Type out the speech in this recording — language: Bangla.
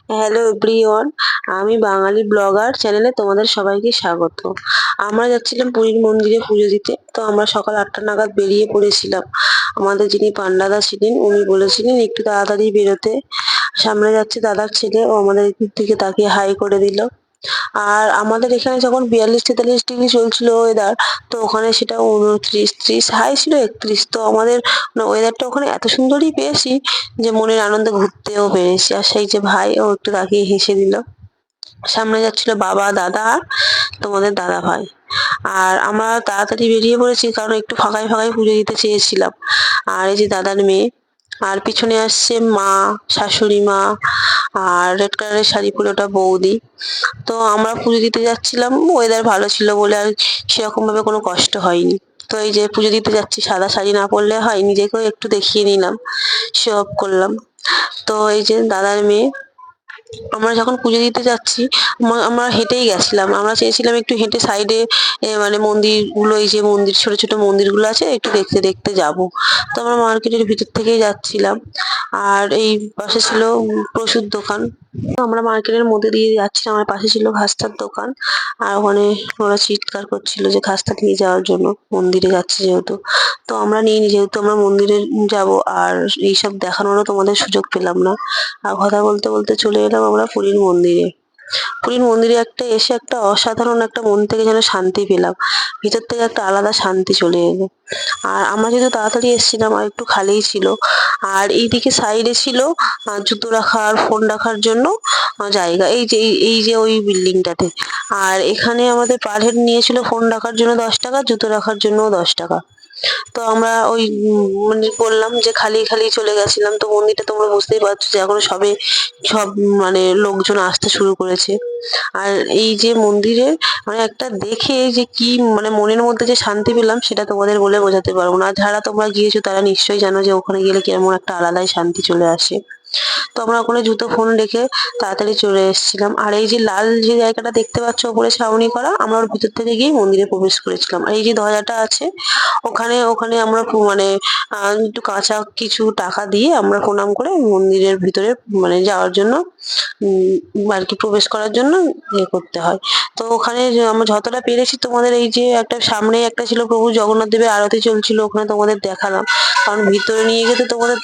হ্যালো এভরিওয়ান, আমি বাঙালি ব্লগার চ্যানেলে তোমাদের সবাইকে স্বাগত। আমরা যাচ্ছিলাম পুরীর মন্দিরে পুজো দিতে। তো আমরা সকাল ৮টা নাগাদ বেরিয়ে পড়েছিলাম। আমাদের যিনি পান্ডাদা ছিলেন উনি বলেছিলেন একটু তাড়াতাড়ি বেরোতে। সামনে যাচ্ছে দাদার ছেলে, ও আমাদের দিকে তাকিয়ে হাই করে দিল। আর আমাদের এখানে যখন ৪২-৪৩ ডিগ্রি চলছিল ওয়েদার, তো ওখানে সেটা ২৯, ৩০ হাই ছিল ৩১। তো আমাদের ওয়েদারটা ওখানে এত সুন্দরই পেয়েছি যে মনের আনন্দে ঘুরতেও পেরেছি। আর সেই যে ভাই, ও একটু তাকিয়ে হেসে দিল। সামনে যাচ্ছিল বাবা, দাদা আর তোমাদের দাদাভাই। আর আমরা তাড়াতাড়ি বেরিয়ে পড়েছি কারণ একটু ফাঁকায় ফাঁকায় পুজো দিতে চেয়েছিলাম। আর এই যে দাদার মেয়ে, আর পিছনে আসছে মা, শাশুড়ি মা, আর রেড কালারের শাড়ি পরে ওটা বৌদি। তো আমরা পুজো দিতে যাচ্ছিলাম, ওয়েদার ভালো ছিল বলে আর সেরকম ভাবে কোনো কষ্ট হয়নি। তো এই যে পুজো দিতে যাচ্ছি, সাদা শাড়ি না পরলে হয়, নিজেকেও একটু দেখিয়ে নিলাম, শো অফ করলাম। তো এই যে দাদার মেয়ে, আমরা যখন পুজো দিতে যাচ্ছি, আমরা হেঁটেই গেছিলাম। আমরা চেয়েছিলাম একটু হেঁটে সাইডে মানে মন্দিরগুলো, এই যে মন্দির, ছোট ছোট মন্দিরগুলো আছে একটু দেখতে দেখতে যাবো। তো আমরা মার্কেটের ভিতর থেকেই যাচ্ছিলাম। আর এই পাশে ছিল প্রসাদ দোকান। তো আমরা মার্কেটের মধ্যে দিয়ে যাচ্ছিলাম, আমার পাশে ছিল খাস্তার দোকান। আর ওখানে ওরা চিৎকার করছিল যে খাস্তা নিয়ে যাওয়ার জন্য, মন্দিরে যাচ্ছে যেহেতু। তো আমরা নিইনি, যেহেতু আমরা মন্দিরে যাবো আর এইসব দেখানোরও তোমাদের সুযোগ পেলাম না। আর কথা বলতে বলতে চলে এলাম আমরা পুরীর মন্দিরে। পুরীর মন্দিরে এসে একটা অসাধারণ একটা, মন থেকে যেন শান্তি পেলাম। ভিতর থেকে একটা আলাদা শান্তি চলে এলো। আর আমরা যেহেতু তাড়াতাড়ি এসেছিলাম আর একটু খালিই ছিল। আর এইদিকে সাইডে ছিল জুতো রাখার, ফোন রাখার জন্য জায়গা। এই যে ওই বিল্ডিংটাতে। আর এখানে আমাদের পার হেড নিয়েছিল ফোন রাখার জন্য ১০ টাকা, জুতো রাখার জন্যও ১০ টাকা। তো আমরা ওই মানে বললাম যে খালি খালি চলে গেছিলাম। তো মন্দিরটা তোমরা বুঝতেই পারছো যে এখন সব মানে লোকজন আসতে শুরু করেছে। আর এই যে মন্দিরে মানে একটা দেখে যে কি মানে মনের মধ্যে যে শান্তি পেলাম, সেটা তোমাদের বলে বোঝাতে পারবো না। আর যারা তোমরা গিয়েছো তারা নিশ্চয়ই জানো যে ওখানে গেলে কেমন একটা আলাদাই শান্তি চলে আসে। তো আমরা ওখানে জুতো ফোন রেখে তাড়াতাড়ি চলে এসেছিলাম। আর এই যে লাল যে জায়গাটা দেখতে পাচ্ছ ওপরে ছাউনি করা, আমরা ওর ভিতর থেকে গিয়ে মন্দিরে প্রবেশ করেছিলাম। আর এই যে দরজাটা আছে, ওখানে ওখানে আমরা মানে একটু কাঁচা কিছু টাকা দিয়ে আমরা প্রণাম করে মন্দিরের ভিতরে মানে যাওয়ার জন্য আর কি প্রবেশ করার জন্য করতে হয়। তো ওখানে আমরা যতটা পেরেছি তোমাদের, এই যে একটা সামনেই একটা ছিল প্রভু জগন্নাথ দেবের আরতি চলছিল, ওখানে তোমাদের দেখালাম। কারণ ভিতরে নিয়ে গিয়ে তো তোমাদের